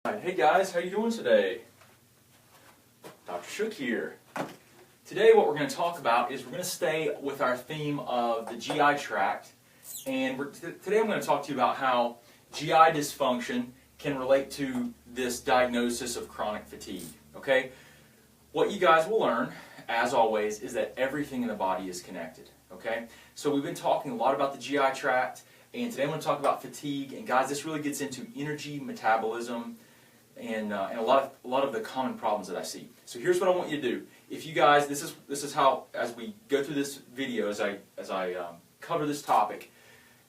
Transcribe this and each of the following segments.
Hey guys, how you doing today? Dr. Shook here. Today what we're going to talk about is we're going to stay with our theme of the GI tract, and today I'm going to talk to you about how GI dysfunction can relate to this diagnosis of chronic fatigue. Okay? What you guys will learn, as always, is that everything in the body is connected. Okay? So we've been talking a lot about the GI tract, and today I'm going to talk about fatigue, and guys, this really gets into energy, metabolism, and a lot of the common problems that I see. So here's what I want you to do. If you guys, this is how, as we go through this video, as I cover this topic,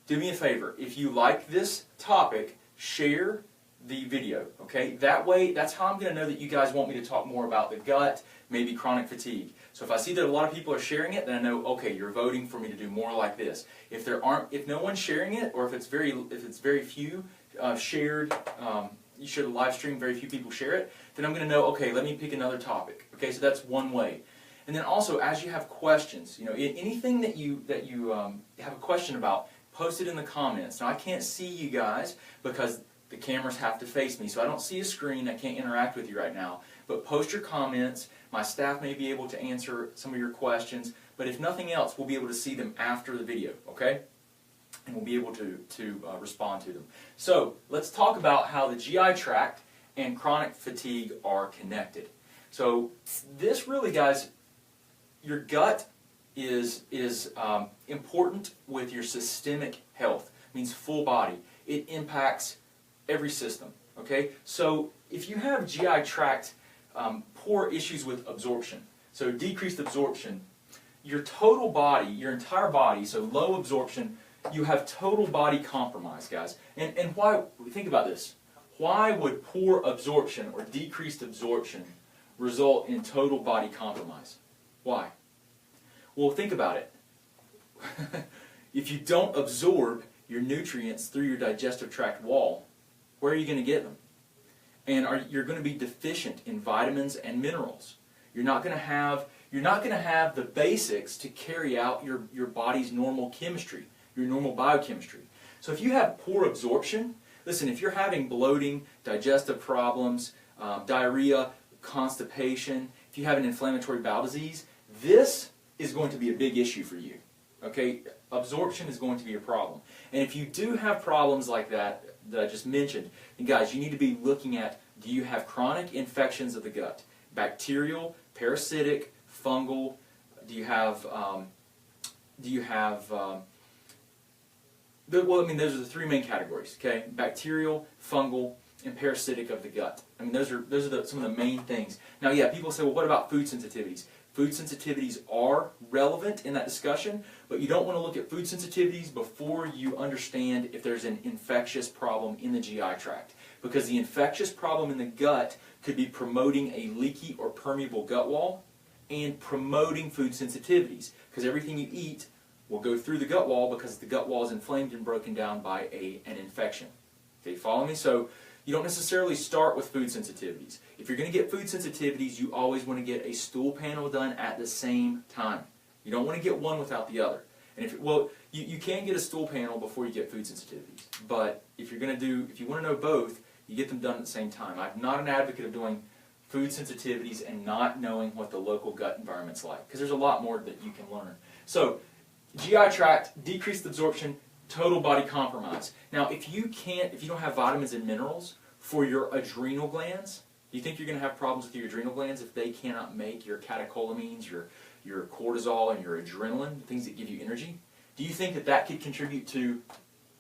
do me a favor. If you like this topic, share the video. Okay, that way, that's how I'm going to know that you guys want me to talk more about the gut, maybe chronic fatigue. So if I see that a lot of people are sharing it, then I know, okay, you're voting for me to do more like this. If no one's sharing it, or if it's very few shared. You share the live stream, very few people share it, then I'm going to know, okay, let me pick another topic. Okay, so that's one way. And then also, as you have questions, anything that you have a question about, post it in the comments. Now, I can't see you guys because the cameras have to face me, so I don't see a screen. I can't interact with you right now. But post your comments. My staff may be able to answer some of your questions, but if nothing else, we'll be able to see them after the video, okay? And we'll be able to respond to them. So let's talk about how the GI tract and chronic fatigue are connected. So this really, guys, your gut is important with your systemic health. It means full body. It impacts every system. Okay. So if you have GI tract poor issues with absorption, so decreased absorption, your total body, your entire body, so low absorption, you have total body compromise, guys. And why, think about this. Why would poor absorption or decreased absorption result in total body compromise? Why? Well, think about it. If you don't absorb your nutrients through your digestive tract wall, where are you going to get them? And you're going to be deficient in vitamins and minerals. You're not going to have the basics to carry out your body's normal chemistry, your normal biochemistry. So if you have poor absorption, listen, if you're having bloating, digestive problems, diarrhea, constipation, if you have an inflammatory bowel disease, this is going to be a big issue for you. Okay? Absorption is going to be a problem. And if you do have problems like that I just mentioned, then guys, you need to be looking at, do you have chronic infections of the gut? Bacterial, parasitic, fungal, well, I mean, those are the three main categories, okay? Bacterial, fungal, and parasitic of the gut. I mean, those are some of the main things. Now, yeah, people say, well, what about food sensitivities? Food sensitivities are relevant in that discussion, but you don't want to look at food sensitivities before you understand if there's an infectious problem in the GI tract. Because the infectious problem in the gut could be promoting a leaky or permeable gut wall and promoting food sensitivities. Because everything you eat will go through the gut wall because the gut wall is inflamed and broken down by an infection. Okay, follow me? So you don't necessarily start with food sensitivities. If you're going to get food sensitivities, you always want to get a stool panel done at the same time. You don't want to get one without the other. And you can get a stool panel before you get food sensitivities. But if you want to know both, you get them done at the same time. I'm not an advocate of doing food sensitivities and not knowing what the local gut environment's like, because there's a lot more that you can learn. So, GI tract, decreased absorption, total body compromise. Now, if you don't have vitamins and minerals for your adrenal glands, do you think you're going to have problems with your adrenal glands if they cannot make your catecholamines, your cortisol, and your adrenaline, the things that give you energy? Do you think that could contribute to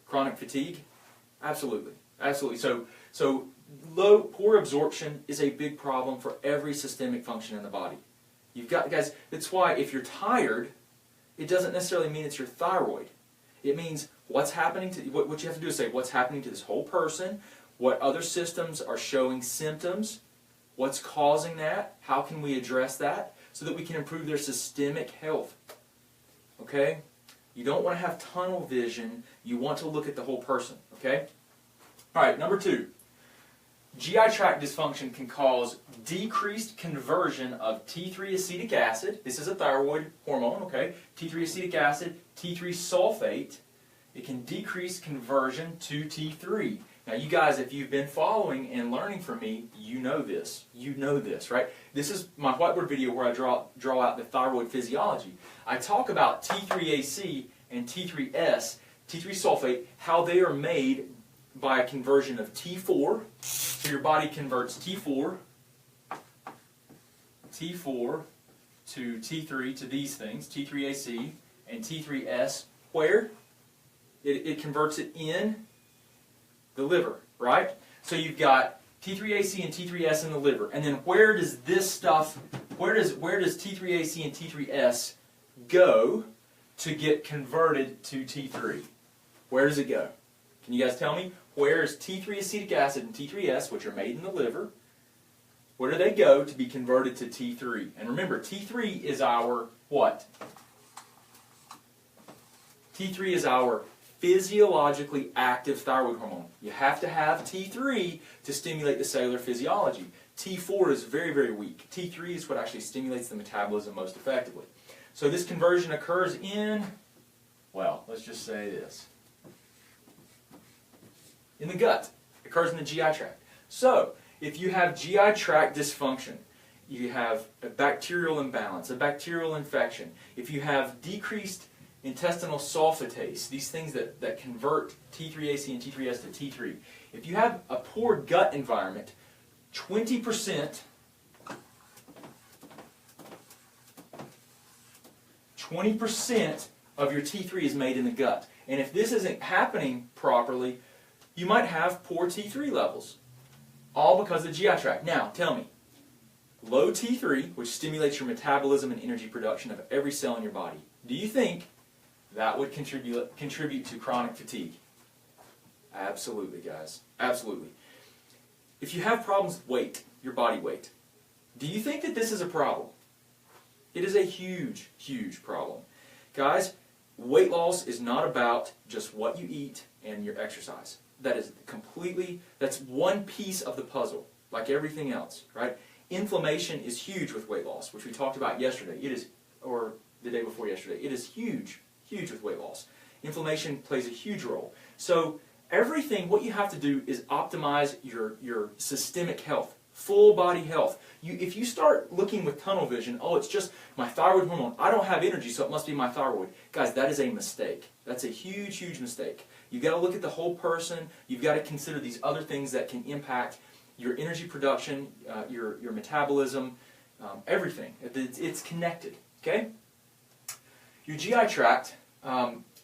chronic fatigue? Absolutely. Absolutely. So poor absorption is a big problem for every systemic function in the body. Guys, that's why if you're tired, it doesn't necessarily mean it's your thyroid. It means what's happening to what you have to do is say what's happening to this whole person, what other systems are showing symptoms, what's causing that, how can we address that so that we can improve their systemic health. Okay? You don't want to have tunnel vision. You want to look at the whole person. Okay? All right, number 2. GI tract dysfunction can cause decreased conversion of T3 acetic acid. This is a thyroid hormone, okay? T3 acetic acid, T3 sulfate. It can decrease conversion to T3. Now you guys, if you've been following and learning from me, you know this. You know this, right? This is my whiteboard video where I draw out the thyroid physiology. I talk about T3AC and T3S, T3 sulfate, how they are made by a conversion of T4. So your body converts T4 to T3 to these things, T3AC and T3S, where it converts it in the liver, right? So you've got T3AC and T3S in the liver, and then where does this stuff, where does T3AC and T3S go to get converted to T3? Where does it go? Can you guys tell me? Where is T3 acetic acid and T3S, which are made in the liver, where do they go to be converted to T3? And remember, T3 is our what? T3 is our physiologically active thyroid hormone. You have to have T3 to stimulate the cellular physiology. T4 is very, very weak. T3 is what actually stimulates the metabolism most effectively. So this conversion occurs in, well, let's just say this. In the gut. It occurs in the GI tract. So, if you have GI tract dysfunction, you have a bacterial imbalance, a bacterial infection, if you have decreased intestinal sulfatase, these things that convert T3AC and T3S to T3, if you have a poor gut environment, 20% of your T3 is made in the gut. And if this isn't happening properly, you might have poor T3 levels. All because of the GI tract. Now, tell me, low T3, which stimulates your metabolism and energy production of every cell in your body, do you think that would contribute to chronic fatigue? Absolutely, guys. Absolutely. If you have problems with weight, your body weight, do you think that this is a problem? It is a huge, huge problem. Guys, weight loss is not about just what you eat and your exercise. That is completely, that's one piece of the puzzle, like everything else, right? Inflammation is huge with weight loss, which we talked about yesterday. It is, or the day before yesterday. It is huge, huge with weight loss. Inflammation plays a huge role. So everything, what you have to do is optimize your systemic health, full body health. If you start looking with tunnel vision, oh, it's just my thyroid hormone, I don't have energy, so it must be my thyroid. Guys, that is a mistake. That's a huge, huge mistake. You've got to look at the whole person. You've got to consider these other things that can impact your energy production, your metabolism, everything. It's connected, okay? Your GI tract,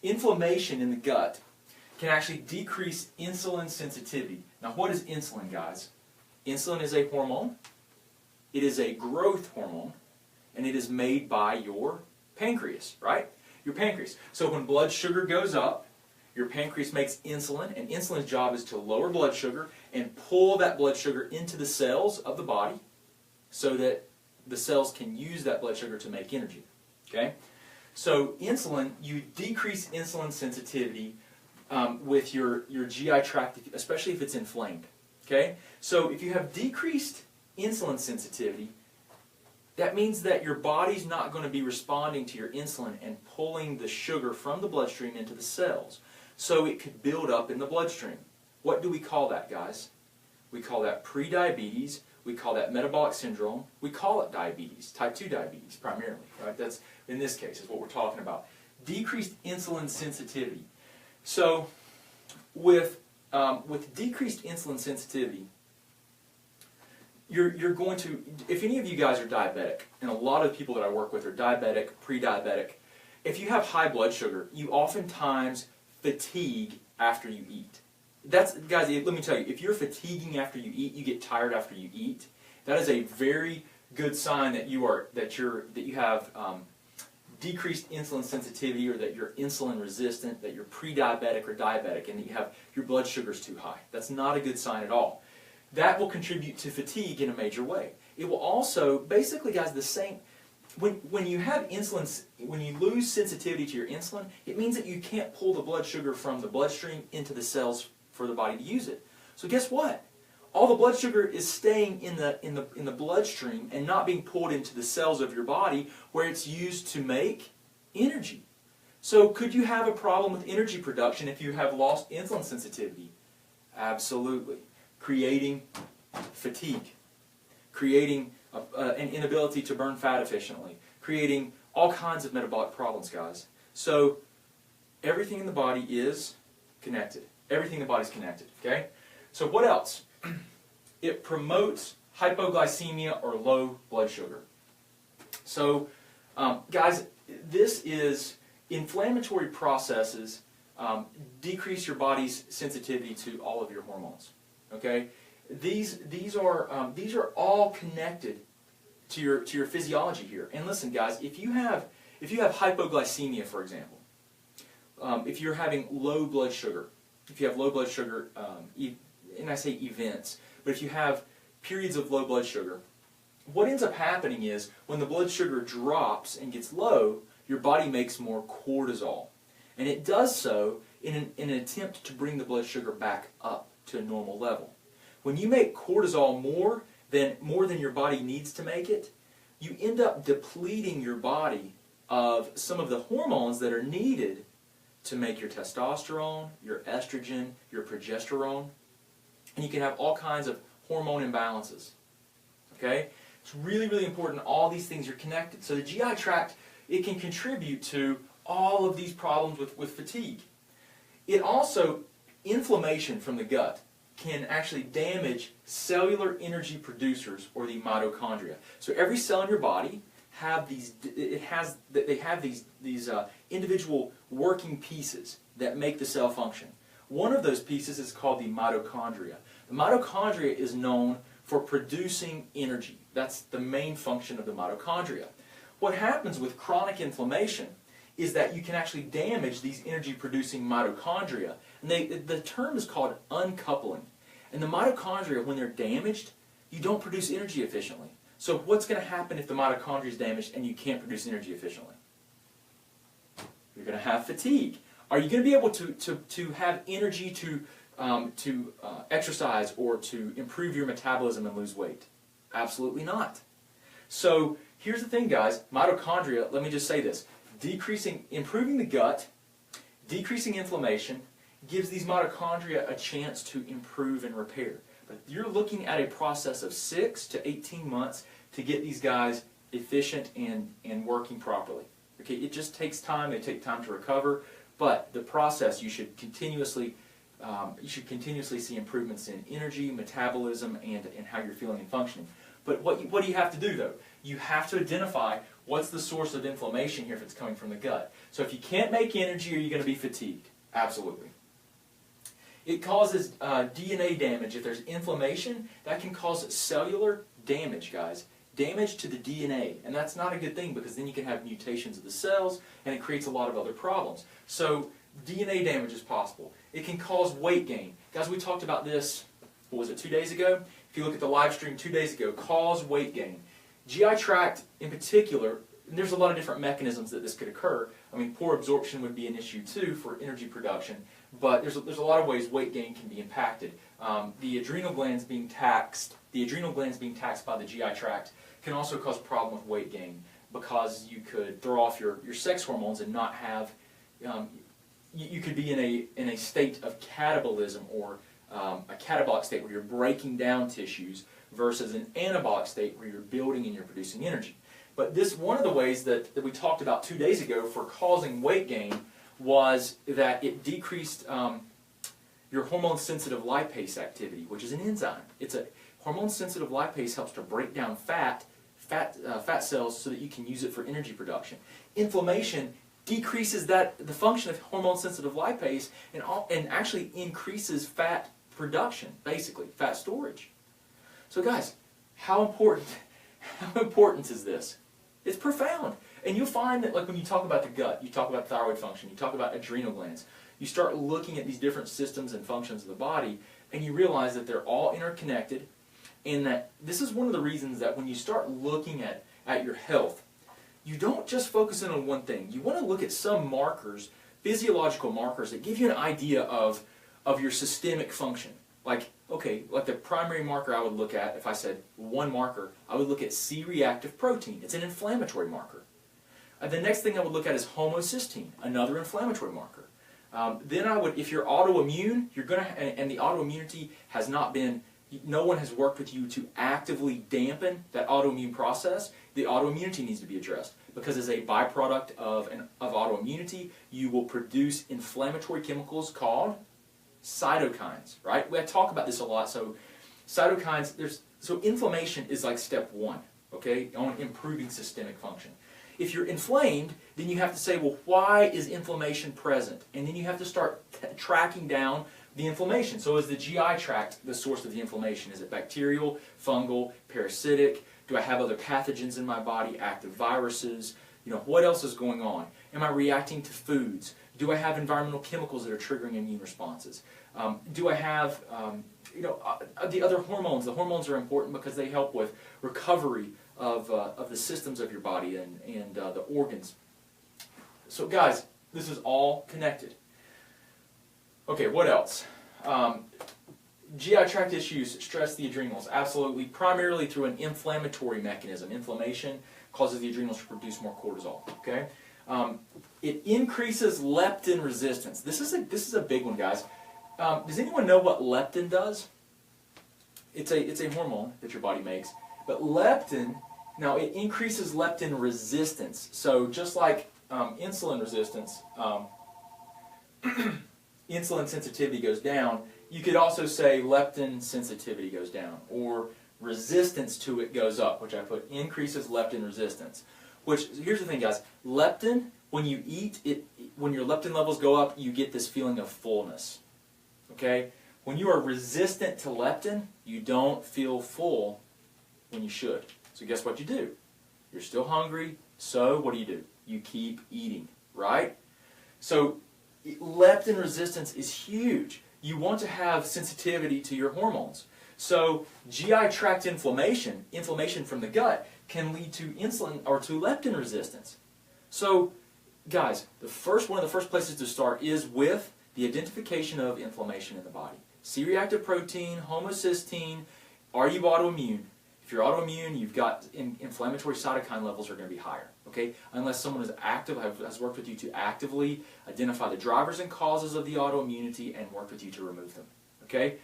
inflammation in the gut can actually decrease insulin sensitivity. Now, what is insulin, guys? Insulin is a hormone. It is a growth hormone, and it is made by your pancreas, right? Your pancreas. So when blood sugar goes up, your pancreas makes insulin, and insulin's job is to lower blood sugar and pull that blood sugar into the cells of the body so that the cells can use that blood sugar to make energy. Okay? So insulin, you decrease insulin sensitivity with your GI tract, especially if it's inflamed. Okay? So if you have decreased insulin sensitivity, that means that your body's not going to be responding to your insulin and pulling the sugar from the bloodstream into the cells. So it could build up in the bloodstream. What do we call that, guys? We call that prediabetes. We call that metabolic syndrome. We call it diabetes, type 2 diabetes primarily. Right? That's, in this case, is what we're talking about. Decreased insulin sensitivity. So with decreased insulin sensitivity, you're going to, if any of you guys are diabetic, and a lot of people that I work with are diabetic, pre-diabetic, if you have high blood sugar, you oftentimes fatigue after you eat. That's, guys, let me tell you, if you're fatiguing after you eat, you get tired after you eat, that is a very good sign that you have decreased insulin sensitivity, or that you're insulin resistant, that you're pre-diabetic or diabetic, and that you have your blood sugars too high. That's not a good sign at all. That will contribute to fatigue in a major way. It will also, basically, guys, the same. When you have insulin, when you lose sensitivity to your insulin, it means that you can't pull the blood sugar from the bloodstream into the cells for the body to use it. So guess what? All the blood sugar is staying in the bloodstream and not being pulled into the cells of your body where it's used to make energy. So could you have a problem with energy production if you have lost insulin sensitivity? Absolutely. Creating fatigue, creating an inability to burn fat efficiently, creating all kinds of metabolic problems, guys. So everything in the body is connected. Everything in the body is connected, okay? So what else? It promotes hypoglycemia or low blood sugar. So, guys, this is inflammatory processes decrease your body's sensitivity to all of your hormones. Okay, these are all connected to your physiology here. And listen, guys, if you have hypoglycemia, for example, if you're having low blood sugar, if you have low blood sugar, and I say events, but if you have periods of low blood sugar, what ends up happening is when the blood sugar drops and gets low, your body makes more cortisol. And it does so in an attempt to bring the blood sugar back up to a normal level. When you make cortisol more than your body needs to make it, you end up depleting your body of some of the hormones that are needed to make your testosterone, your estrogen, your progesterone, and you can have all kinds of hormone imbalances. Okay? It's really, really important. All these things are connected. So the GI tract, it can contribute to all of these problems with fatigue. It also, inflammation from the gut can actually damage cellular energy producers, or the mitochondria. So every cell in your body have these individual working pieces that make the cell function. One of those pieces is called the mitochondria. The mitochondria is known for producing energy. That's the main function of the mitochondria. What happens with chronic inflammation is that you can actually damage these energy-producing mitochondria. And the term is called uncoupling. And the mitochondria, when they're damaged, you don't produce energy efficiently. So what's going to happen if the mitochondria is damaged and you can't produce energy efficiently? You're going to have fatigue. Are you going to be able to have energy to exercise or to improve your metabolism and lose weight? Absolutely not. So here's the thing, guys. Mitochondria, let me just say this. Improving the gut, decreasing inflammation, gives these mitochondria a chance to improve and repair. But you're looking at a process of 6 to 18 months to get these guys efficient and working properly. Okay, it just takes time. They take time to recover, but the process, you should continuously see improvements in energy, metabolism, and how you're feeling and functioning. But what do you have to do, though? You have to identify what's the source of inflammation here if it's coming from the gut. So if you can't make energy, are you going to be fatigued? Absolutely. It causes DNA damage. If there's inflammation, that can cause cellular damage, guys. Damage to the DNA. And that's not a good thing, because then you can have mutations of the cells, and it creates a lot of other problems. So DNA damage is possible. It can cause weight gain. Guys, we talked about this, what was it, 2 days ago? If you look at the live stream 2 days ago, cause weight gain. GI tract in particular, and there's a lot of different mechanisms that this could occur. I mean, poor absorption would be an issue too for energy production, but there's a lot of ways weight gain can be impacted. The adrenal glands being taxed by the GI tract can also cause a problem with weight gain, because you could throw off your sex hormones and not have, you could be in a state of catabolism, or a catabolic state where you're breaking down tissues, versus an anabolic state where you're building and you're producing energy. But one of the ways that we talked about 2 days ago for causing weight gain was that it decreased your hormone-sensitive lipase activity, which is an enzyme. It's a hormone-sensitive lipase helps to break down fat cells so that you can use it for energy production. Inflammation decreases the function of hormone-sensitive lipase and actually increases fat production, basically, fat storage. So guys, how important is this? It's profound. And you'll find that, like, when you talk about the gut, you talk about thyroid function, you talk about adrenal glands, you start looking at these different systems and functions of the body, and you realize that they're all interconnected, and that this is one of the reasons that when you start looking at your health, you don't just focus in on one thing. You want to look at some markers, physiological markers, that give you an idea of your systemic function. Like the primary marker I would look at, if I said one marker, I would look at C-reactive protein. It's an inflammatory marker. The next thing I would look at is homocysteine, another inflammatory marker. Then I would, if you're autoimmune, you're gonna, and the autoimmunity has not been, no one has worked with you to actively dampen that autoimmune process. The autoimmunity needs to be addressed because as a byproduct of autoimmunity, you will produce inflammatory chemicals called cytokines. Right? We talk about this a lot. So cytokines, so inflammation is like step one. Okay, on improving systemic function. If you're inflamed, then you have to say, well, why is inflammation present? And then you have to start tracking down the inflammation. So is the GI tract the source of the inflammation? Is it bacterial, fungal, parasitic? Do I have other pathogens in my body, active viruses? What else is going on? Am I reacting to foods? Do I have environmental chemicals that are triggering immune responses? Do I have, the other hormones? The hormones are important because they help with recovery of the systems of your body and the organs. So guys, this is all connected. Okay, what else? GI tract issues stress the adrenals, absolutely, primarily through an inflammatory mechanism. Inflammation causes the adrenals to produce more cortisol. Okay, it increases leptin resistance. This is a big one, guys. Does anyone know what leptin does? It's a hormone that your body makes, but leptin, now it increases leptin resistance. So just like insulin resistance, insulin sensitivity goes down, you could also say leptin sensitivity goes down, or resistance to it goes up, which I put increases leptin resistance. Which, here's the thing, guys, leptin, when you eat, when your leptin levels go up, you get this feeling of fullness. Okay? When you are resistant to leptin, you don't feel full when you should. So guess what you do? You're still hungry, so what do? You keep eating, right? So leptin resistance is huge. You want to have sensitivity to your hormones. So GI tract inflammation from the gut, can lead to insulin or to leptin resistance. So guys, one of the first places to start is with the identification of inflammation in the body. C-reactive protein, homocysteine. Are you autoimmune? If you're autoimmune, you've got inflammatory cytokine levels are going to be higher. Okay, unless someone is active, has worked with you to actively identify the drivers and causes of the autoimmunity and work with you to remove them. Okay,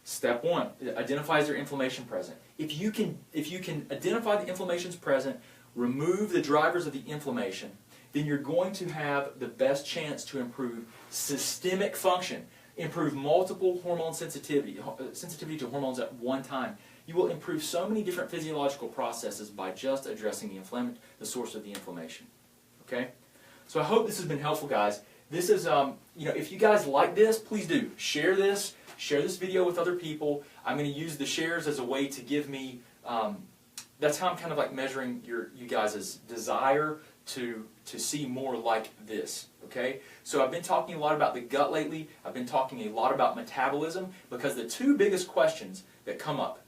step one: identify is there inflammation present. If you can identify the inflammation's present, remove the drivers of the inflammation, then you're going to have the best chance to improve systemic function, improve multiple hormone sensitivity to hormones at one time. You will improve so many different physiological processes by just addressing the source of the inflammation. Okay? So I hope this has been helpful, guys. This is, if you guys like this, please do. Share this video with other people. I'm going to use the shares as a way to give me, that's how I'm kind of like measuring you guys' desire to see more like this. Okay? So I've been talking a lot about the gut lately. I've been talking a lot about metabolism because the two biggest questions that come up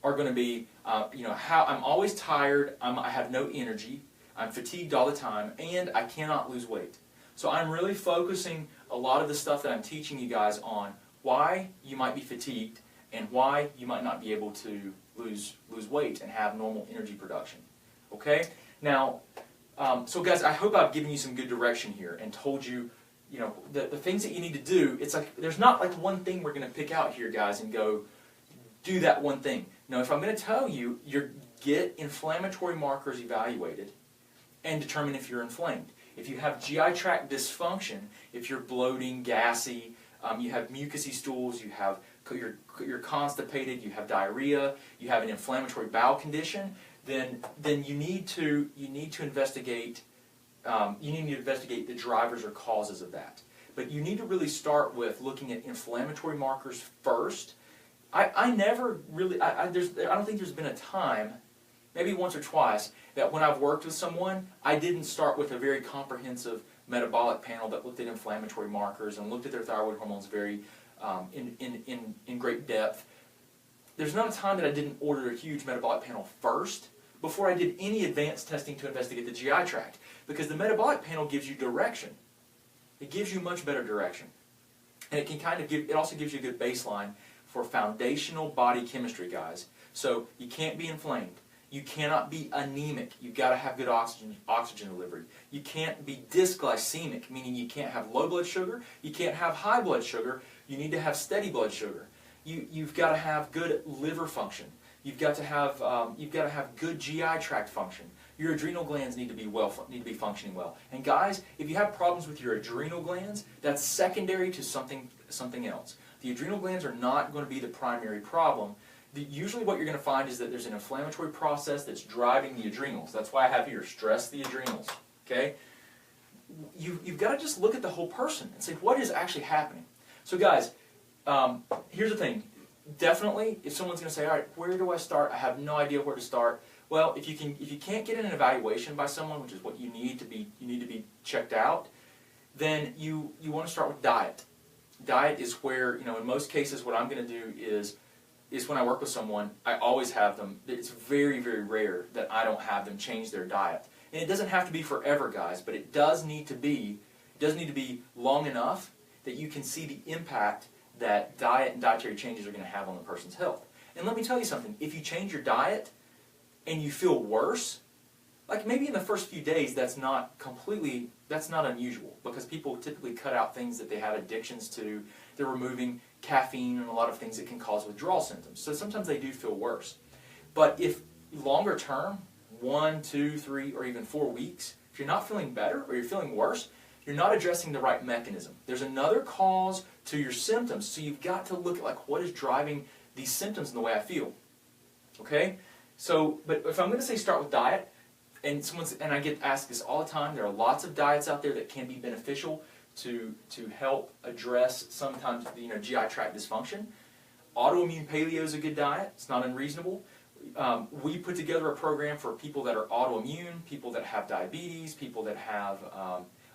are going to be, how I'm always tired, I have no energy, I'm fatigued all the time, and I cannot lose weight. So I'm really focusing a lot of the stuff that I'm teaching you guys on why you might be fatigued and why you might not be able to lose weight and have normal energy production. Okay? Now, so guys, I hope I've given you some good direction here and told you, the things that you need to do. It's like, there's not like one thing we're going to pick out here, guys, and go do that one thing. Now, if I'm going to tell you, get inflammatory markers evaluated and determine if you're inflamed. If you have GI tract dysfunction, if you're bloating, gassy, you have mucousy stools, you're constipated, you have diarrhea, you have an inflammatory bowel condition, then you need to investigate. You need to investigate the drivers or causes of that. But you need to really start with looking at inflammatory markers first. I never really, I don't think there's been a time, maybe once or twice, that when I've worked with someone, I didn't start with a very comprehensive metabolic panel that looked at inflammatory markers and looked at their thyroid hormones very in great depth. There's not a time that I didn't order a huge metabolic panel first before I did any advanced testing to investigate the GI tract, because the metabolic panel gives you direction. It gives you much better direction, and it also gives you a good baseline for foundational body chemistry, guys. So you can't be inflamed. You cannot be anemic. You've got to have good oxygen delivery. You can't be dysglycemic, meaning you can't have low blood sugar. You can't have high blood sugar. You need to have steady blood sugar. You've got to have good liver function. You've got to have good GI tract function. Your adrenal glands need to be functioning well. And guys, if you have problems with your adrenal glands, that's secondary to something else. The adrenal glands are not going to be the primary problem. Usually what you're going to find is that there's an inflammatory process that's driving the adrenals. That's why I have here, stress the adrenals. Okay? You've got to just look at the whole person and say, what is actually happening? So guys, here's the thing. Definitely, if someone's going to say, all right, where do I start? I have no idea where to start. Well, if you can't get an evaluation by someone, which is what you need to be checked out, then you want to start with diet. Diet is where, in most cases, what I'm going to do is when I work with someone, I always have them. It's very, very rare that I don't have them change their diet. And it doesn't have to be forever, guys, but it does need to be long enough that you can see the impact that diet and dietary changes are going to have on the person's health. And let me tell you something, if you change your diet and you feel worse, like maybe in the first few days that's not unusual, because people typically cut out things that they have addictions to. They're removing caffeine and a lot of things that can cause withdrawal symptoms. So sometimes they do feel worse. But if longer term, 1, 2, 3, or even 4 weeks, if you're not feeling better or you're feeling worse, you're not addressing the right mechanism. There's another cause to your symptoms, so you've got to look at what is driving these symptoms and the way I feel. Okay? So, but if I'm going to say start with diet, and I get asked this all the time, there are lots of diets out there that can be beneficial to help address sometimes GI tract dysfunction. Autoimmune paleo is a good diet. It's not unreasonable. We put together a program for people that are autoimmune, people that have diabetes, people that have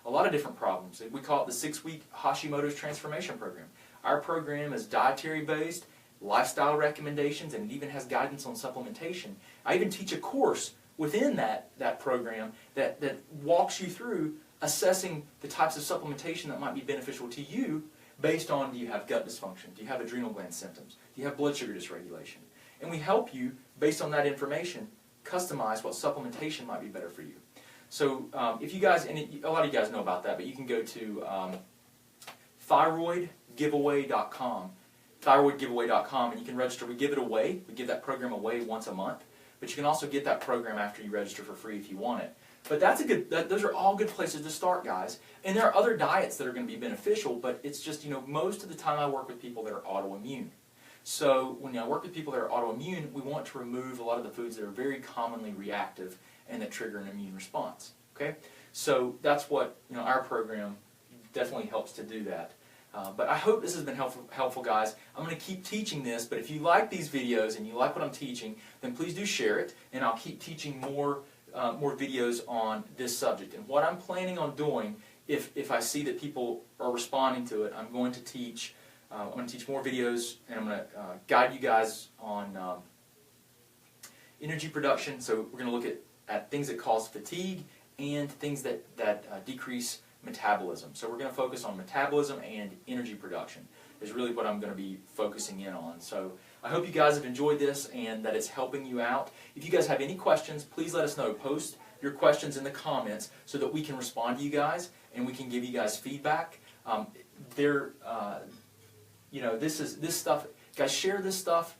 a lot of different problems. We call it the 6-week Hashimoto's transformation program. Our program is dietary based, lifestyle recommendations, and it even has guidance on supplementation. I even teach a course within that program that walks you through assessing the types of supplementation that might be beneficial to you based on, do you have gut dysfunction, do you have adrenal gland symptoms, do you have blood sugar dysregulation. And we help you, based on that information, customize what supplementation might be better for you. So if you guys, and a lot of you guys know about that, but you can go to thyroidgiveaway.com, thyroidgiveaway.com, and you can register. We give it away. We give that program away once a month. But you can also get that program after you register for free if you want it. But those are all good places to start, guys. And there are other diets that are going to be beneficial, but it's just, most of the time I work with people that are autoimmune. So when I work with people that are autoimmune, we want to remove a lot of the foods that are very commonly reactive and that trigger an immune response. Okay? So that's what, our program definitely helps to do that. But I hope this has been helpful, guys. I'm going to keep teaching this, but if you like these videos and you like what I'm teaching, then please do share it, and I'll keep teaching more videos on this subject. And what I'm planning on doing, if I see that people are responding to it, I'm going to teach more videos, and I'm going to guide you guys on energy production. So we're going to look at things that cause fatigue and things that decrease metabolism. So we're going to focus on metabolism and energy production is really what I'm going to be focusing in on. So I hope you guys have enjoyed this and that it's helping you out. If you guys have any questions, please let us know. Post your questions in the comments so that we can respond to you guys and we can give you guys feedback. This stuff, guys, share this stuff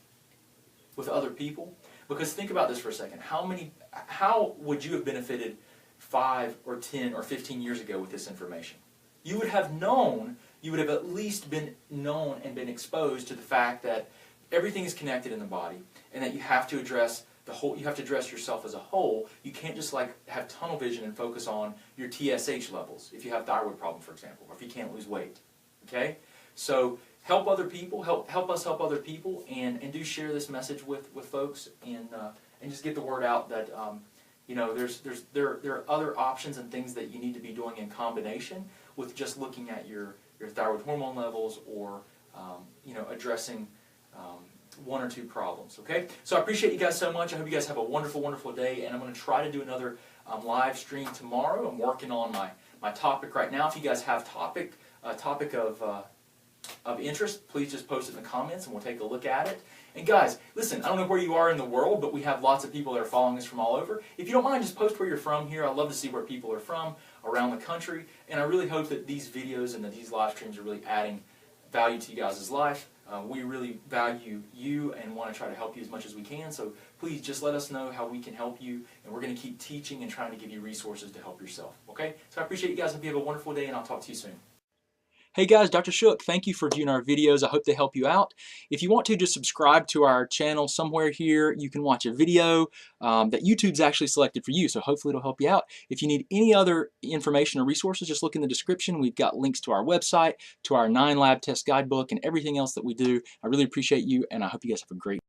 with other people, because think about this for a second. How would you have benefited 5 or 10 or 15 years ago with this information? You would have at least been known and been exposed to the fact that everything is connected in the body and that you have to address yourself as a whole. You can't just have tunnel vision and focus on your TSH levels if you have thyroid problem, for example, or if you can't lose weight. Okay? So help other people, help us help other people, and do share this message with folks, and just get the word out that there are other options and things that you need to be doing in combination with just looking at your thyroid hormone levels, or addressing 1 or 2 problems. Okay, so I appreciate you guys so much. I hope you guys have a wonderful, wonderful day, and I'm going to try to do another live stream tomorrow. I'm working on my topic right now. If you guys have a topic of of interest, please just post it in the comments and we'll take a look at it. And guys, listen, I don't know where you are in the world, but we have lots of people that are following us from all over. If you don't mind, just post where you're from here. I'd love to see where people are from around the country. And I really hope that these videos and that these live streams are really adding value to you guys' life. We really value you and want to try to help you as much as we can. So please just let us know how we can help you. And we're going to keep teaching and trying to give you resources to help yourself. Okay? So I appreciate you guys. Hope you have a wonderful day, and I'll talk to you soon. Hey guys, Dr. Shook, thank you for viewing our videos. I hope they help you out. If you want to, just subscribe to our channel somewhere here. You can watch a video that YouTube's actually selected for you, so hopefully it'll help you out. If you need any other information or resources, just look in the description. We've got links to our website, to our 9 lab test guidebook, and everything else that we do. I really appreciate you, and I hope you guys have a great